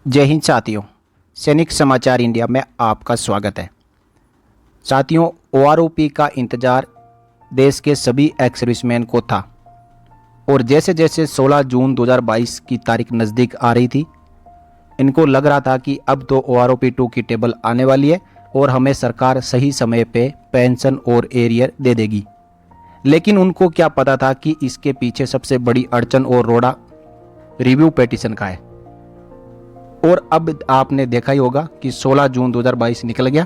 जय हिंद साथियों, सैनिक समाचार इंडिया में आपका स्वागत है। साथियों, ओआरओपी का इंतज़ार देश के सभी एक्स सर्विसमैन को था और जैसे जैसे 16 जून 2022 की तारीख नज़दीक आ रही थी, इनको लग रहा था कि अब तो ओआरओपी 2 की टेबल आने वाली है और हमें सरकार सही समय पे पेंशन और एरियर दे देगी। लेकिन उनको क्या पता था कि इसके पीछे सबसे बड़ी अड़चन और रोड़ा रिव्यू पेटिशन का है। और अब आपने देखा ही होगा कि 16 जून 2022 निकल गया,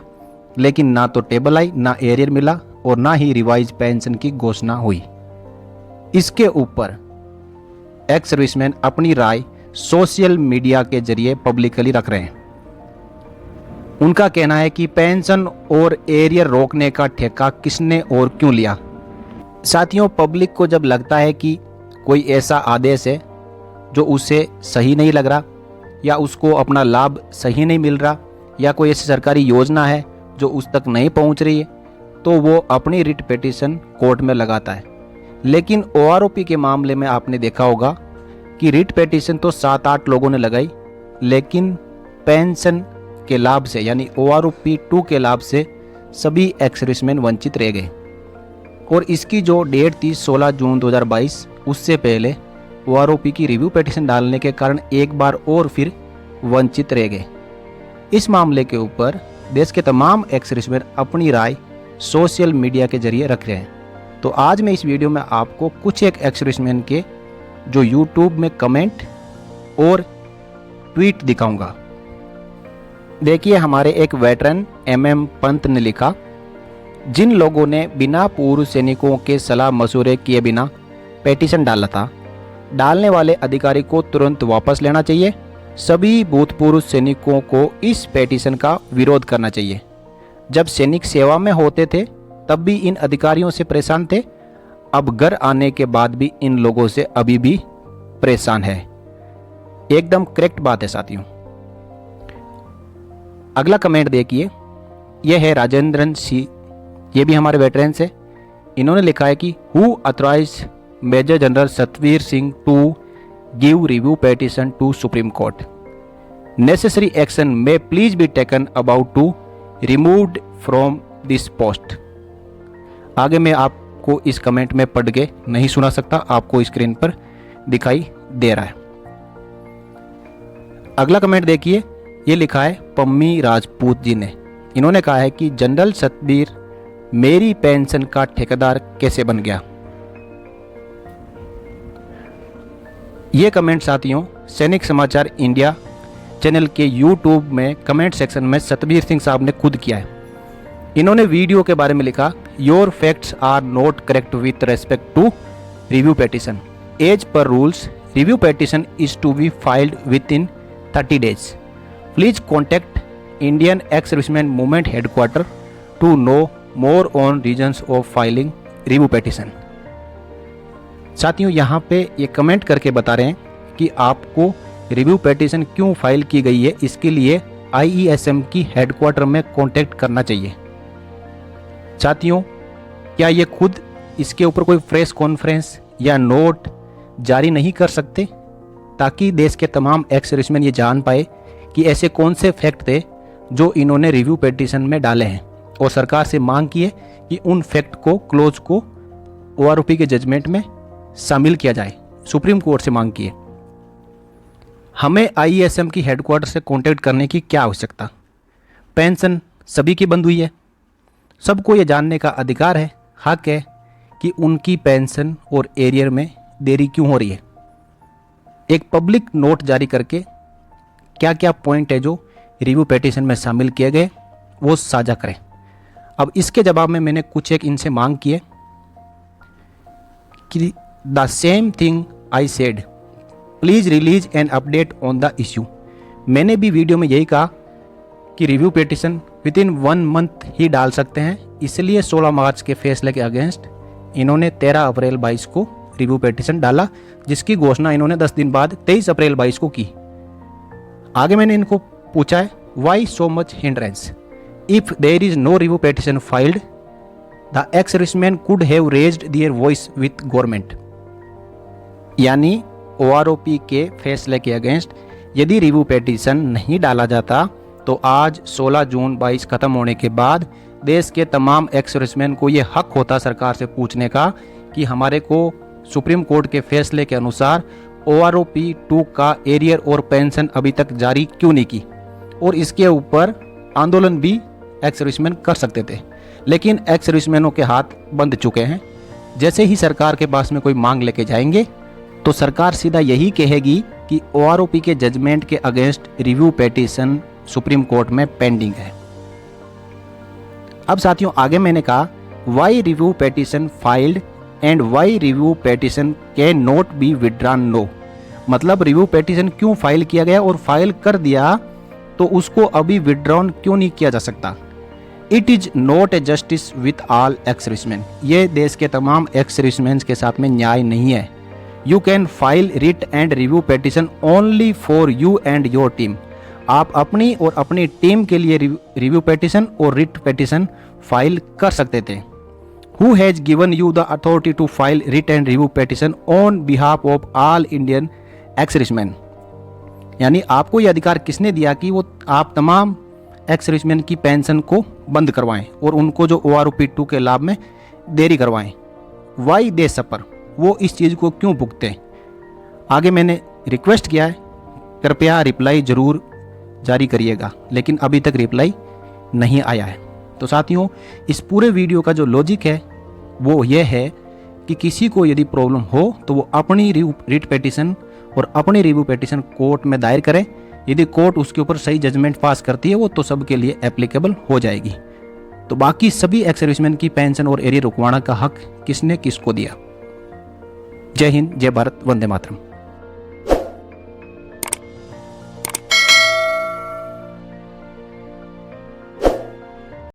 लेकिन ना तो टेबल आई, ना एरियर मिला और ना ही रिवाइज पेंशन की घोषणा हुई। इसके ऊपर एक्स सर्विसमैन अपनी राय सोशल मीडिया के जरिए पब्लिकली रख रहे हैं। उनका कहना है कि पेंशन और एरियर रोकने का ठेका किसने और क्यों लिया। साथियों, पब्लिक को जब लगता है कि कोई ऐसा आदेश है जो उसे सही नहीं लग रहा या उसको अपना लाभ सही नहीं मिल रहा या कोई ऐसी सरकारी योजना है जो उस तक नहीं पहुंच रही है, तो वो अपनी रिट पिटीशन कोर्ट में लगाता है। लेकिन ओआरओपी के मामले में आपने देखा होगा कि रिट पिटीशन तो 7-8 लोगों ने लगाई, लेकिन पेंशन के लाभ से यानी ओआरओपी 2 के लाभ से सभी एक्स सर्विसमैन वंचित रह गए। और इसकी जो डेट थी 16 जून 2022, उससे पहले ओआरओपी की रिव्यू पिटीशन डालने के कारण एक बार और फिर वंचित रह गए। इस मामले के ऊपर देश के तमाम एक्स सर्विसमैन अपनी राय सोशल मीडिया के जरिए रख रहे हैं। तो आज मैं इस वीडियो में आपको कुछ एक एक्स सर्विसमैन के जो यूट्यूब में कमेंट और ट्वीट दिखाऊंगा। देखिए, हमारे एक वेटरन MM पंत ने लिखा, जिन लोगों ने बिना पूर्व सैनिकों के सलाह मशवरे किए बिना पिटीशन डाला था, डालने वाले अधिकारी को तुरंत वापस लेना चाहिए। सभी भूतपूर्व सैनिकों को इस पिटीशन का विरोध करना चाहिए। जब सैनिक सेवा में होते थे तब भी इन अधिकारियों से परेशान थे, अब घर आने के बाद भी इन लोगों से अभी भी परेशान है। एकदम करेक्ट बात है साथियों। अगला कमेंट देखिए, यह है राजेंद्रन सिंह, ये भी हमारे वेटरन्स है। इन्होंने लिखा है कि who authorise Major General Satvir Singh to give review petition to Supreme Court. Necessary action may please be taken about to removed from this post. आगे मैं आपको इस कमेंट में पढ़ के नहीं सुना सकता, आपको स्क्रीन पर दिखाई दे रहा है। अगला कमेंट देखिए, ये लिखा है पम्मी राजपूत जी ने। इन्होंने कहा है कि जनरल सतवीर मेरी पेंशन का ठेकेदार कैसे बन गया। ये कमेंट साथियों सैनिक समाचार इंडिया चैनल के यूट्यूब में कमेंट सेक्शन में सतबीर सिंह साहब ने खुद किया है। इन्होंने वीडियो के बारे में लिखा, your facts are not correct with respect to review petition. As per rules review petition is to be filed with in 30 days। Please contact Indian ex serviceman movement headquarter to know more on reasons of filing review petition. साथियों, यहाँ पे ये comment करके बता रहे हैं कि आपको रिव्यू पिटीशन क्यों फाइल की गई है, इसके लिए IESM की हेडक्वार्टर में कांटेक्ट करना चाहिए। साथियों, क्या ये खुद इसके ऊपर कोई प्रेस कॉन्फ्रेंस या नोट जारी नहीं कर सकते ताकि देश के तमाम एक्स सर्विसमैन ये जान पाए कि ऐसे कौन से फैक्ट थे जो इन्होंने रिव्यू पिटीशन में डाले हैं, और सरकार से मांग की है कि उन फैक्ट को क्लोज को OROP के जजमेंट में शामिल किया जाए। सुप्रीम कोर्ट से मांग की है। हमें IESM की हेडक्वार्टर से कांटेक्ट करने की क्या आवश्यकता। पेंशन सभी की बंद हुई है, सबको ये जानने का अधिकार है, हक है कि उनकी पेंशन और एरियर में देरी क्यों हो रही है। एक पब्लिक नोट जारी करके क्या क्या पॉइंट है जो रिव्यू पिटीशन में शामिल किए गए वो साझा करें। अब इसके जवाब में मैंने कुछ एक इनसे मांग की है कि the same thing I said, please release an update on the issue. मैंने भी वीडियो में यही कहा कि review petition with in 1 month ही डाल सकते हैं, इसलिए 16 मार्च के फैसले के अगेंस्ट इन्होंने 13 अप्रैल 22 को रिव्यू पिटीशन डाला, जिसकी घोषणा इन्होंने 10 दिन बाद 23 अप्रैल 22 को की। आगे मैंने इनको पूछा है, why so much hindrance if there is no review petition filed the ex serviceman could have raised their voice with government. यानी OROP के फैसले के अगेंस्ट यदि रिव्यू पिटीशन नहीं डाला जाता तो आज 16 जून 22 खत्म होने के बाद देश के तमाम एक्स सर्विसमैन को ये हक होता सरकार से पूछने का कि हमारे को सुप्रीम कोर्ट के फैसले के अनुसार OROP 2 का एरियर और पेंशन अभी तक जारी क्यों नहीं की, और इसके ऊपर आंदोलन भी एक्स सर्विसमैन कर सकते थे। लेकिन एक्स सर्विसमैनों के हाथ बंध चुके हैं। जैसे ही सरकार के पास में कोई मांग लेके जाएंगे तो सरकार सीधा यही कहेगी कि OROP के जजमेंट के against review petition Supreme Court में पेंडिंग है। अब साथियों आगे मैंने कहा why review petition filed and why review petition can not be withdrawn no, मतलब रिव्यू पिटीशन क्यों फाइल किया गया और फाइल कर दिया तो उसको अभी विड्रॉन क्यों नहीं किया जा सकता। It is not a justice with all ex serviceman, ये देश के तमाम एक्स सर्विसमैन के साथ में न्याय नहीं है। You can file writ and review petition only for you and your team, आप अपनी और अपनी टीम के लिए रिव्यू पिटीशन और रिट पिटीशन फाइल कर सकते थे। Who has given you the authority to file writ and review petition on behalf of all Indian ex-servicemen? यानी आपको ये अधिकार किसने दिया कि वो आप तमाम एक्स सर्विसमैन की पेंशन को बंद करवाएं और उनको जो OROP 2 के लाभ में देरी करवाएं। वाई दे सफर, वो इस चीज़ को क्यों भुगते हैं। आगे मैंने रिक्वेस्ट किया है कृपया रिप्लाई ज़रूर जारी करिएगा, लेकिन अभी तक रिप्लाई नहीं आया है। तो साथियों इस पूरे वीडियो का जो लॉजिक है वो ये है कि किसी को यदि प्रॉब्लम हो तो वो अपनी रिट पिटीशन और अपनी रिव्यू पिटीशन कोर्ट में दायर करे। यदि कोर्ट उसके ऊपर सही जजमेंट पास करती है वो तो सबके लिए एप्लीकेबल हो जाएगी। तो बाकी सभी एक्स सर्विसमैन की पेंशन और एरियर रुकवाना का हक किसने किसको दिया। जय हिंद, जय भारत, वंदे मातरम।